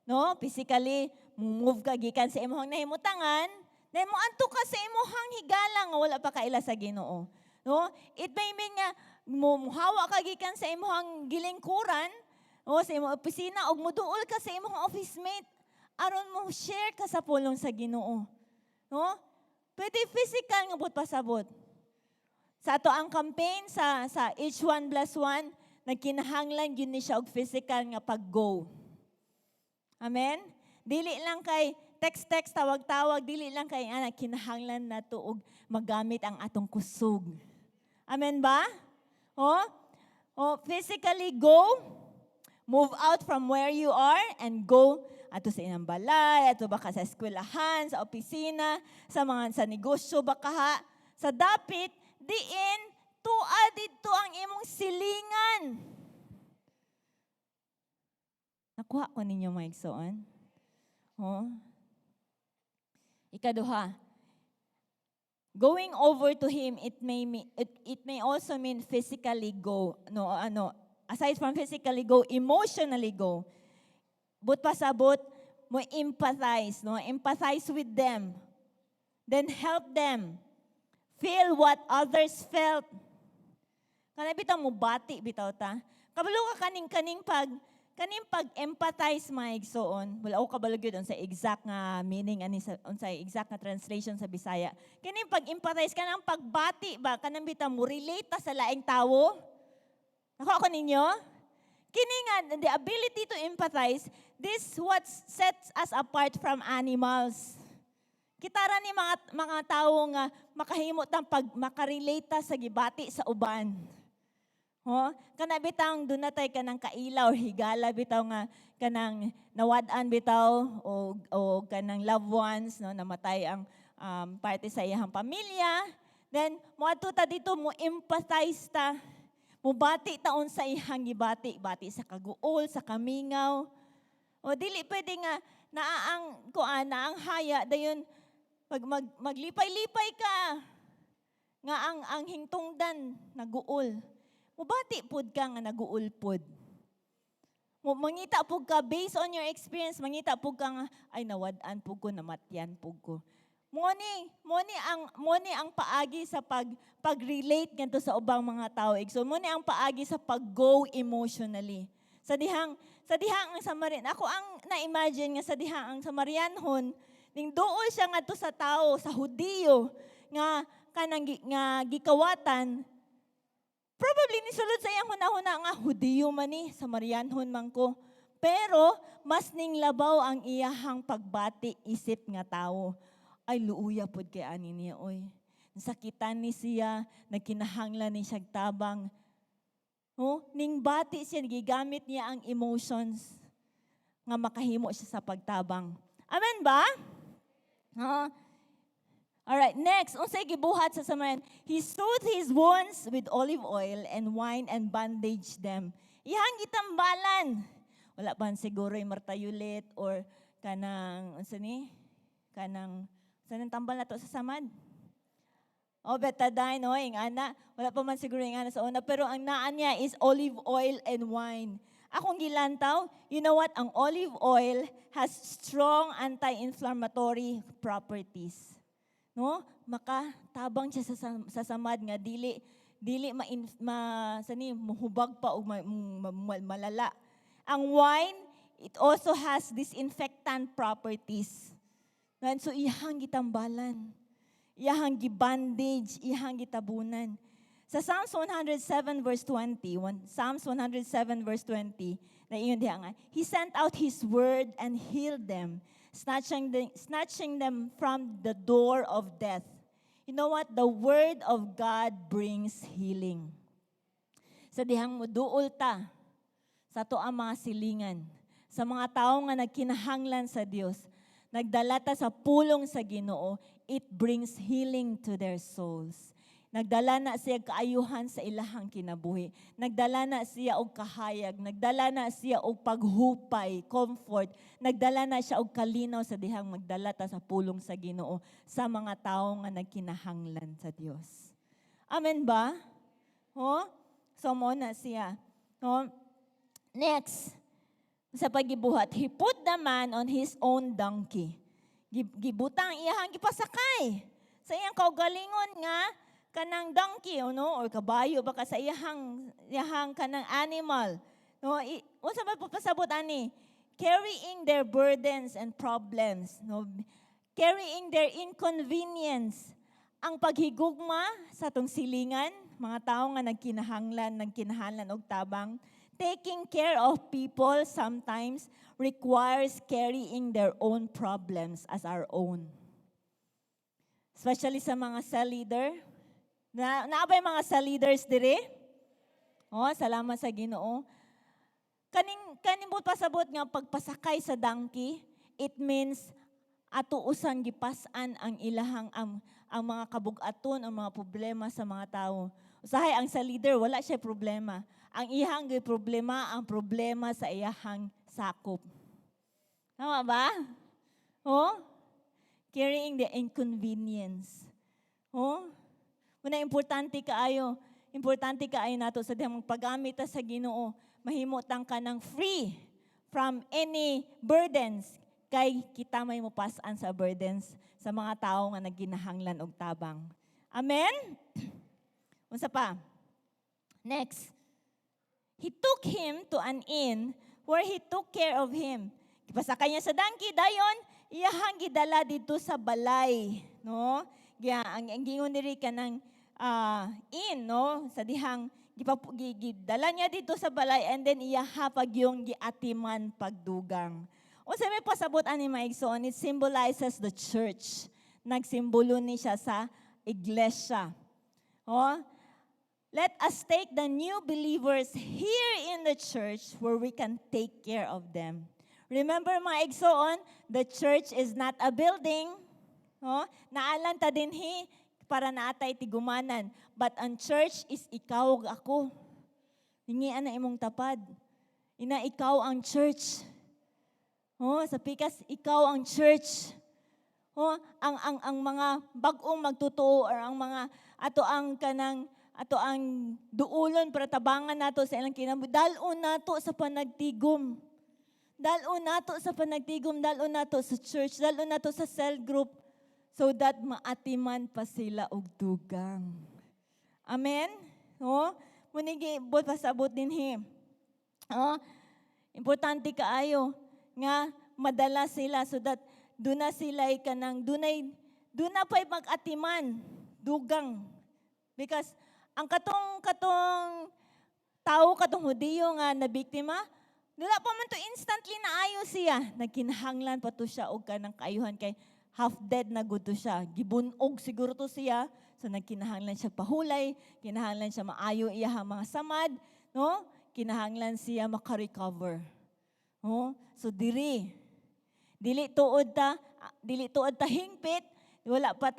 [SPEAKER 1] no? Physically, move ka gikan sa imong nahimutangan, then mo anto ka sa imong higala nga wala pa kaila sa Ginoo. No? It may mean nga muhawa ka gikan sa imong gilingkuran, o sa imong opisina og muduol ka sa imong office mate aron mo share ka sa pulong sa Ginoo. No? Pwede physical nga but pasabot. Sa ato ang campaign sa each 1+1, nagkinahanglan yun ni siya og physical nga pag-go. Amen? Dili lang kay text-text, tawag-tawag, dili lang kay kinahanglan na to og magamit ang atong kusog. Amen ba? Physically go, move out from where you are and go ato sa inang balay, ato baka sa eskwelahan, sa opisina, sa negosyo baka ha, sa dapit, diin, tuadid to ang imong silingan. Nakuha ko ninyo mga igsoon? Ikaduha, going over to Him, it may also mean physically go. Aside from physically go, emotionally go. But pasabot mo empathize, no? Empathize with them. Then help them feel what others felt. Kana bitaw mo bati bitaw ta. Kabalo ka kaning pag-empathize mga igsoon. Wala ko kabalo gyud sa exact nga meaning ani sa exact nga translation sa Bisaya. Kaning pag-empathize kanang pagbati ba kanang bitaw mo relate ta sa laing tawo. Nako ko ninyo? Kini nga the ability to empathize, this what sets us apart from animals. Kita ra ni mga tawo nga makahimot ang makarelate ta sa gibati sa uban. Kana bitang dunatay kanang kailaw higala bitaw nga kanang nawad-an bitaw o kanang loved ones no namatay ang parte sa iyang pamilya. Then moadto ta dito mo empathize ta. Mubati taon sa ihang gibati, bati sa kaguol, sa kamingaw. O dili pwede nga naang haya dayon pag maglipay-lipay ka nga ang hingtungdan naguol. Mubati pud ka nga naguol pud. Mangita pud ka based on your experience, mangita pud ka nga ay nawad-an pud ko, namatyan pud ko. Moni ang paagi sa pag-relate ngadto sa ubang mga tao. So moni ang paagi sa pag-go emotionally. Sa dihang ang Samaritan, ako ang na-imagine nga sa dihang ang Samaritanhon, ning duol siya ngadto sa tao, sa Hudiyo nga kanang nga gikawatan. Probably ni sulod sa iyang hunahuna nga Hudiyo man ni Samaritanhon man ko. Pero mas ning labaw ang iyahang pagbati isip nga tawo. Ay luuya pod kay ani niya oy. Nasakitan ni siya, nagkinahanglan ni siya tabang. Ning bati siya, gigamit niya ang emotions nga makahimo siya sa pagtabang. Amen ba? Alright, next, unsay gibuhat sa Samaritan? He soothed his wounds with olive oil and wine and bandaged them. Iyang gitambalan. Wala pa siguro yung martayulit or kanang, kanang tambal na to sa samad. Betadine, yung ana. Wala pa man siguro yung ana sa una. Pero ang naan niya is olive oil and wine. Akong gilantaw, you know what? Ang olive oil has strong anti-inflammatory properties. No? Makatabang siya sa samad nga dili muhubag pa o malala. Ang wine, it also has disinfectant properties. So ihang gitambalan, ihang gibandage, ihang gitabunan. Sa Psalms 107 verse 20, Psalms 107 verse 20, na iyon diha nga, He sent out His word and healed them, snatching them from the door of death. You know what? The word of God brings healing. Sa dihang muduol ta, sa to ang mga silingan, sa mga tao nga nagkinahanglan sa Dios, nagdala ta sa pulong sa Ginoo, it brings healing to their souls. Nagdala na siya kaayuhan sa ilahang kinabuhi. Nagdala na siya og kahayag. Nagdala na siya og paghupay, comfort. Nagdala na siya og kalinaw sa dihang magdala ta sa pulong sa Ginoo sa mga tao nga nagkinahanglan sa Dios. Amen ba? So mo na siya. Next, sa paggibuhat, he put the man on his own donkey. Gibutang iyahang gipasakay. Sa iyang kaugalingon nga, kanang donkey, or kabayo, baka sa iyahang kanang animal. No, unsa man papasabot ani? Carrying their burdens and problems. No, carrying their inconvenience. Ang paghigugma sa tong silingan, mga tao nga nagkinahanglan og tabang, taking care of people sometimes requires carrying their own problems as our own. Especially sa mga cell leader. Naabay mga cell leaders dire? Salamat sa Ginoo. Kaning pasabot nga pagpasakay sa donkey, it means atuusan gipasan ang ilahang ang mga kabug-aton, ang mga problema sa mga tao. Usahay ang sa leader, wala siya problema. Ang iyang problema, ang problema sa iyang sakop. Tama ba? Carrying the inconvenience. Muna importante kaayo nato sa dihang paggamit sa Ginoo, mahimutang ka ng free from any burdens kay kita may mupasan sa burdens sa mga tao nga nagginahanglan og tabang. Amen? Unsa pa? Next. He took him to an inn where he took care of him. Ipasakay niya sa donkey, dayon, iyahang gidala dito sa balay. No? Ang gingon diri ka ng inn, no? Sa dihang, gidala niya dito sa balay and then iyahapag yung giatiman pagdugang. O sa may pasabot ani maigsoon, it symbolizes the church. Nagsimbolo ni siya sa iglesia. Let us take the new believers here in the church where we can take care of them. Remember mga igsoon, the church is not a building. Naalan ta dinhi para naatay tigumanan. But ang church is ikaw ug ako. Hingian na imong tapad. Ikaw ang church. Sa pikas, ikaw ang church. Ang mga bag-ong magtutuo or ang mga ato ang duulon para tabangan nato sa ilang kinabuhi. Dalon nato sa panagtigom. Dalon nato sa church, dalon nato sa cell group so that maatiman pa sila og dugang. Amen? Munigi bot pasabot dinhi. Importante kaayo nga madala sila so that duna sila kanang duna pay mag-atiman dugang. Because ang katong tao, katong Hudiyo nga na biktima, wala pa man to instantly na ayo siya. Nagkinahanglan pa to siya og kanang kaayuhan kay half dead na gud to siya. Gibunog siguro to siya. So nagkinahanglan siya pahulay, kinahanglan siya maayo iya mga samad, no? Kinahanglan siya maka-recover. So dili tuod ta hingpit, wala pa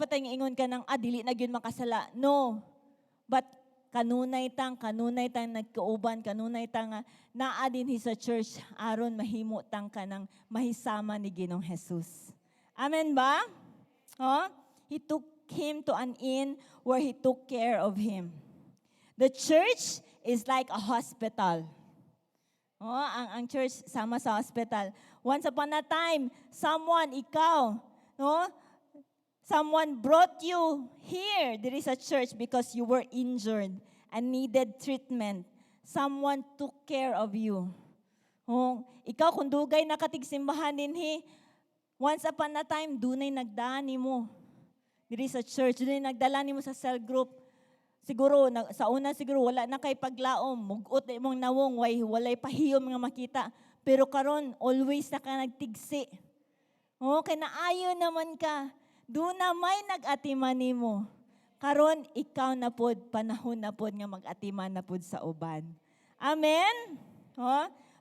[SPEAKER 1] ta ingon ka ng dili na gyud makasala. No. But kanunay tang nagkauban, kanunay tang naa dinhi sa church aron mahimo tang kanang mahisama ni Ginoong Jesus. Amen ba? He took him to an inn where he took care of him. The church is like a hospital. Ang church sama sa hospital. Once upon a time, someone brought you here. There is a church because you were injured and needed treatment. Someone took care of you. Ikaw kung dugay nakatigsimbahan dinhi, once upon a time, dunay nagdaan nimo. There is a church, dunay nagdala nimo sa cell group. Siguro, sa una siguro, wala na kay paglaom. Mugot na imong nawong, walay pahiyom nga makita. Pero karon always na ka nagtigsi. Kay naayo naman ka. Doon na may nag-atiman nimo. Karon ikaw na pod, panahon na pod nga mag-atiman na pod sa uban. Amen?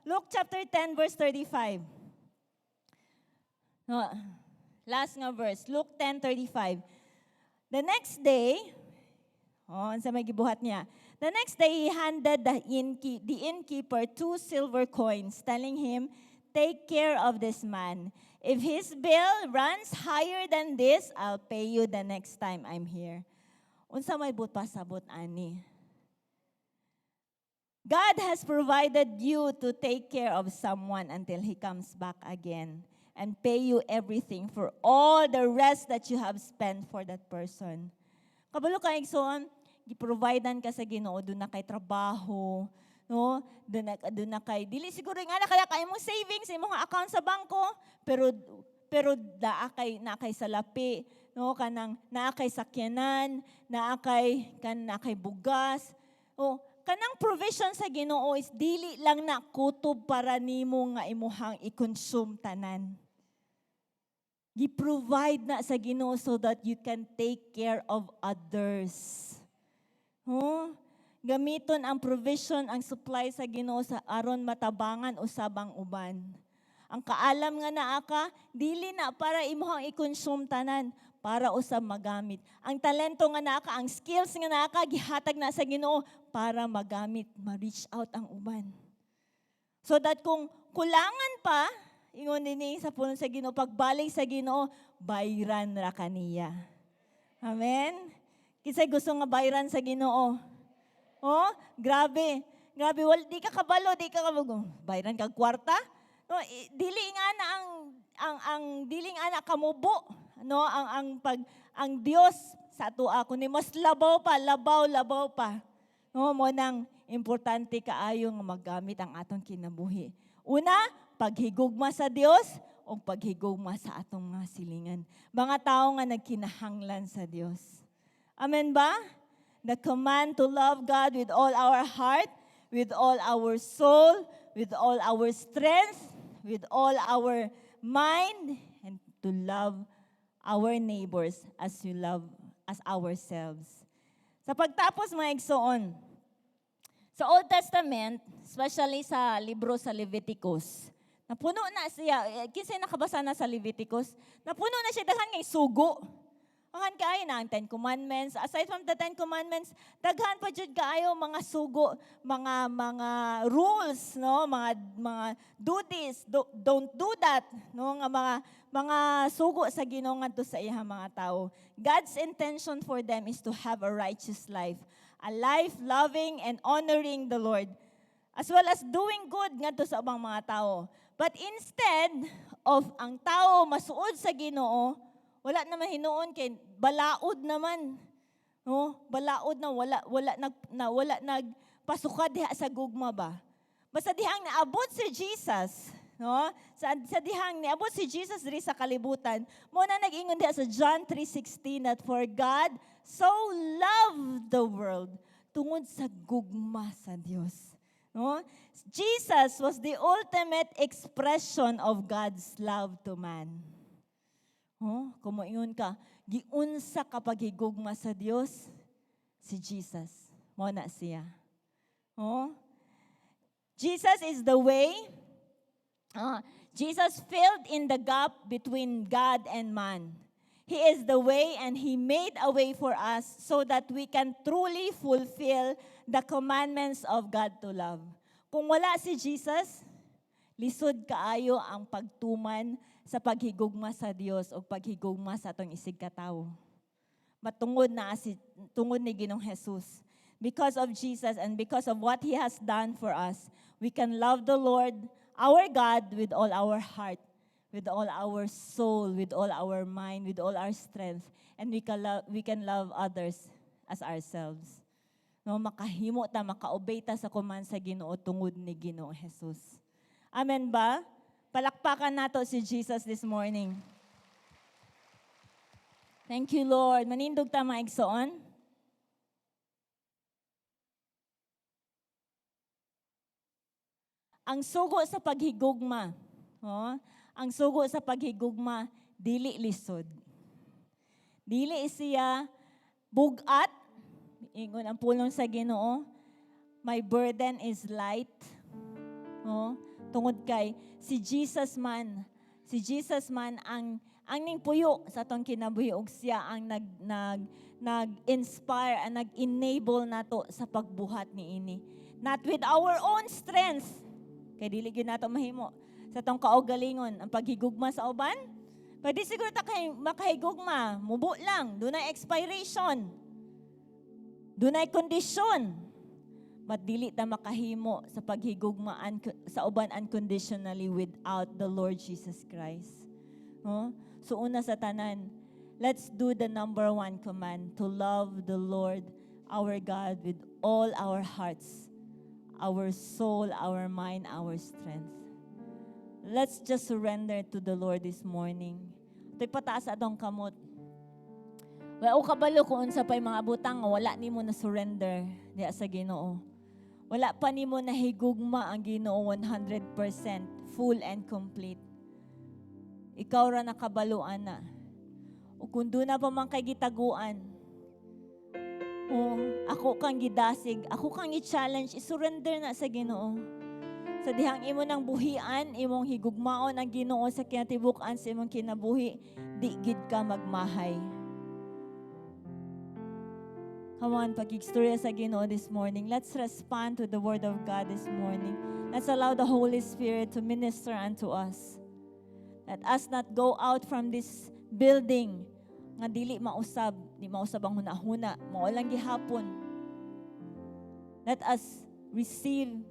[SPEAKER 1] Luke chapter 10 verse 35. Last nga verse, Luke 10:35. The next day, sa may gibuhat niya. The next day, he handed the innkeeper 2 silver coins, telling him, "Take care of this man. If his bill runs higher than this, I'll pay you the next time I'm here." Unsa may but pasabot ani? God has provided you to take care of someone until He comes back again and pay you everything for all the rest that you have spent for that person. Kabalo ka, Igsoon, giprovidean ka sa Ginoo, doon na kay trabaho, no? Doon na kay, dili siguro nga na kaya kay mong savings, imong account sa bangko, pero naakay salapi, no? Kanang naakay sakyanan, naakay bugas, o, kanang provision sa Ginoo is dili lang na kutob para nimo nga imuhang i-consume tanan. Gi-provide na sa Ginoo so that you can take care of others. Gamiton ang provision, ang supply sa Ginoo sa aron matabangan usabang uban. Ang kaalam nga naa ka, dili na para imuhang i-consume tanan, para usab magamit. Ang talento nga naa ka, ang skills nga naa ka, gihatag na sa Ginoo para magamit, ma-reach out ang uban. So that kung kulangan pa, ingon nini sa puno sa Ginoo, pagbalik sa Ginoo, bayran ra kaniya. Amen? Kisay gusto nga bayran sa Ginoo. Oh, grabe. Grabe, di ka kabalo, di ka kabalo. Bayran kag kwarta? No, dili nga na ang dili nga na kamubo, no, ang Dios sa atoa kundi mas labaw pa. No, mo nang importante kaayo nga maggamit ang atong kinabuhi. Una, paghigugma sa Dios o paghigugma sa atong mga silingan. Mga tao nga nagkinahanglan sa Dios. Amen ba? The command to love God with all our heart, with all our soul, with all our strength, with all our mind, and to love our neighbors as we love as ourselves. Sa pagtapos mga igsoon, sa Old Testament, especially sa libro sa Leviticus, napuno na siya, kinsay nakabasa na sa Leviticus, napuno na siya daghan ngay sugo. Daghan kaayo na ang 10 Commandments. Aside from the 10 Commandments, daghan pa jud kaayo mga sugo, mga rules, no, mga do this, don't do that, no, nga mga sugo sa Ginoo ngadto sa iyang mga tao. God's intention for them is to have a righteous life, a life loving and honoring the Lord, as well as doing good ngadto sa ubang mga tao. But instead of ang tao masuod sa Ginoo, wala naman hinuon kay balaod naman. No? Balaod na wala nagpasukad diha sa gugma ba. Basta dihang naabot si Jesus, no? Sa dihang niabot si Jesus diri sa kalibutan, mo na nag-ingon diha sa John 3:16 that for God so loved the world tungod sa gugma sa Dios. No? Jesus was the ultimate expression of God's love to man. Kung moingon ka, giunsa ka paghigugma sa Dios, si Jesus. Mo na siya. Jesus is the way. Jesus filled in the gap between God and man. He is the way and He made a way for us so that we can truly fulfill the commandments of God to love. Kung wala si Jesus, lisod kaayo ang pagtuman sa paghigugma sa Dios o paghigugma sa atong isig katawo. Matungod tungod ni Ginoong Jesus. Because of Jesus and because of what He has done for us, we can love the Lord, our God, with all our heart, with all our soul, with all our mind, with all our strength, and we can love others as ourselves. No, makahimo ta, makaobey ta sa command sa Ginoo tungod ni Ginoong Jesus. Amen ba? Palakpakan nato si Jesus this morning. Thank you, Lord. Manindog ta mga igsoon. Ang sugo sa paghigugma, ang sugo sa paghigugma, dili lisod. Dili siya bugat, ingon ang pulong sa Ginoo, my burden is light. Tungod kay si Jesus man ang ning puyo sa atong kinabuhi ug siya ang nag-inspire and nag-enable nato sa pagbuhat niini. Not with our own strength, kay dili gyud nato mahimo sa atong kaugalingon ang paghigugma sa uban. Pwede siguro ta kay makahigugma, mubo lang, dunay expiration. Dunay kondisyon. but dili ta makahimo sa paghigugmaan sa uban unconditionally without the Lord Jesus Christ. No? So una sa tanan, let's do the number one command, to love the Lord our God with all our hearts, our soul, our mind, our strength. Let's just surrender to the Lord this morning. Ito'y pataas atong kamot. Wala o kabalo kung unsa pa'y mga butang, wala ni mo na surrender diya sa Ginoo. Wala pa ni mo na higugma ang Ginoo 100%, full and complete. Ikaw ra nakabaluan na. O kung doon na pa man kay gitaguan, o ako kang gidasig, ako kang i-challenge, i-surrender na sa Ginoo. Sa dihang imo nang buhian, imong higugmaon ang Ginoo sa kinatibuk-an sa imong kinabuhi, di gid ka magmahay. Come on, pag-istorya sa Ginoo this morning. Let's respond to the Word of God this morning. Let's allow the Holy Spirit to minister unto us. Let us not go out from this building nga dili mausab, di mausab ang hunahuna, maulang gihapon. Let us receive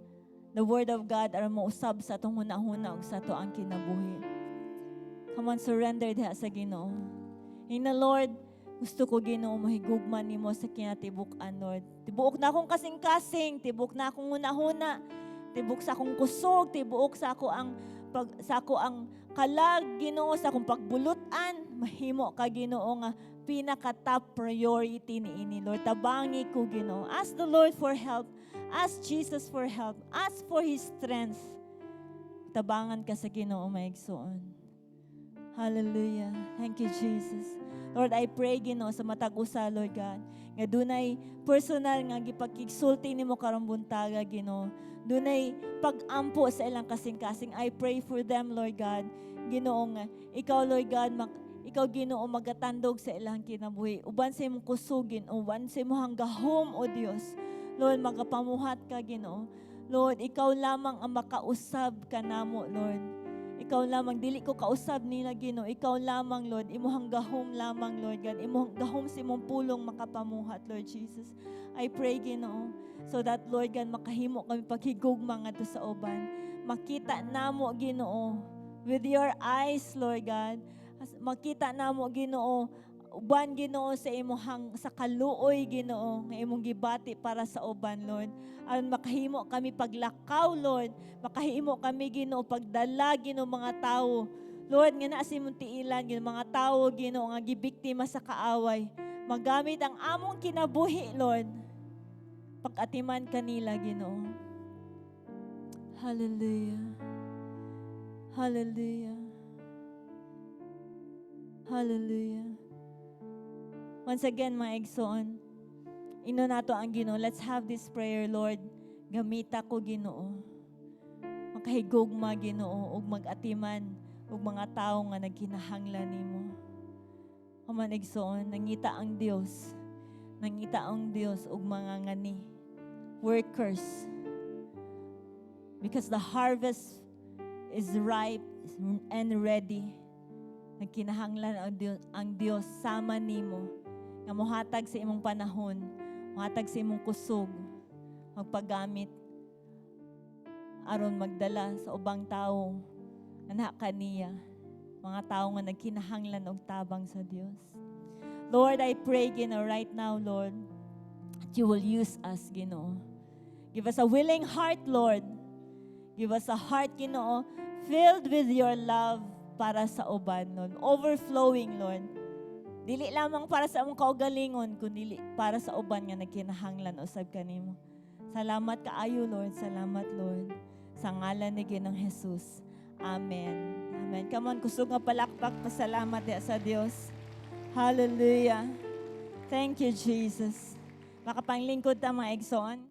[SPEAKER 1] the Word of God aron mausab sa atong hunahuna ug sa ato ang kinabuhi. Come on, surrender diha sa Ginoo. In the Lord, gusto ko Ginoo mahigugman nimo sa kinatibuk-an, Lord. Tibuok na akong kasing-kasing, tibuok na akong hunahuna, tibuok sa akong kusog, tibuok sa ako ang kalag, Ginoo, sa akong pagbulutan, mahimo ka Ginoo nga pinaka-top priority niini, Lord. Tabangi ko Ginoo. Ask the Lord for help. Ask Jesus for help. Ask for His strength. Tabangan ka sa Ginoo maigsoon. Hallelujah. Thank you, Jesus. Lord, I pray Ginoo sa matag usa, Lord God, nga dunay personal nga gipakigsulti nimo karong buntaga, Ginoo. Dunay pag-ampo sa ilang kasing-kasing. I pray for them, Lord God. Ginoo nga ikaw, Lord God, ikaw Ginoo magatandog sa ilang kinabuhi. Uban sa imong kusugin, uban sa imong hanggahom, O Dios. Lord, magapamuhat ka Ginoo. Lord, ikaw lamang ang makausab kanamo, Lord. Ikaw lamang, dili ko kausab nila Ginoo. Ikaw lamang, Lord. Imuhang gahom lamang, Lord God. Imuhang gahom sa imong pulong makapamuhat, Lord Jesus. I pray, Ginoo, so that, Lord God, makahimo kami paghigugma ngadto sa uban. Makita namo, Ginoo, with your eyes, Lord God. Makita namo, Ginoo, uban Ginoo sa imuhang sa kaluoy Ginoo nga imong gibati para sa uban, Lord. Aron makahimo kami paglakaw, Lord. Makahimo kami Ginoo pagdala Ginoo mga tawo, Lord, nga naa sa imong tiilan Ginoo, mga tawo Ginoo nga gibiktima sa kaaway. Magamit ang among kinabuhi, Lord. Pag-atiman kanila Ginoo. Hallelujah. Hallelujah. Hallelujah. Once again, mga igsoon, ino nato ang Ginoo. Let's have this prayer, Lord. Gamita ko, Ginoo. Makahigugma, Ginoo, ug mag-atiman ug mga tawo nga nagkinahanglan nimo. Human igsoon, nangita ang Dios. Nangita ang Dios ug mga ngani, workers. Because the harvest is ripe and ready. Nagkinahanglan ang Dios sama nimo nga mohatag sa imong panahon, mohatag sa imong kusog, magpagamit aron magdala sa ubang tawo anak kaniya, mga tawo nga nagkinahanglan og tabang sa Dios. Lord, I pray Ginoo right now, Lord, that you will use us, Ginoo. Give us a willing heart, Lord. Give us a heart, Ginoo, filled with your love para sa uban, Lord. Overflowing, Lord. Dili lamang para sa among kaugalingon, kundi para sa uban nga nagkinahanglan usab kanimo. Salamat kaayo, Lord. Salamat, Lord. Sa ngalan ni Ginoong Jesus. Amen. Amen. Come on, kusog nga palakpak, pasalamat sa Dios. Hallelujah. Thank you, Jesus. Makapanglingkod ta mga igsoon.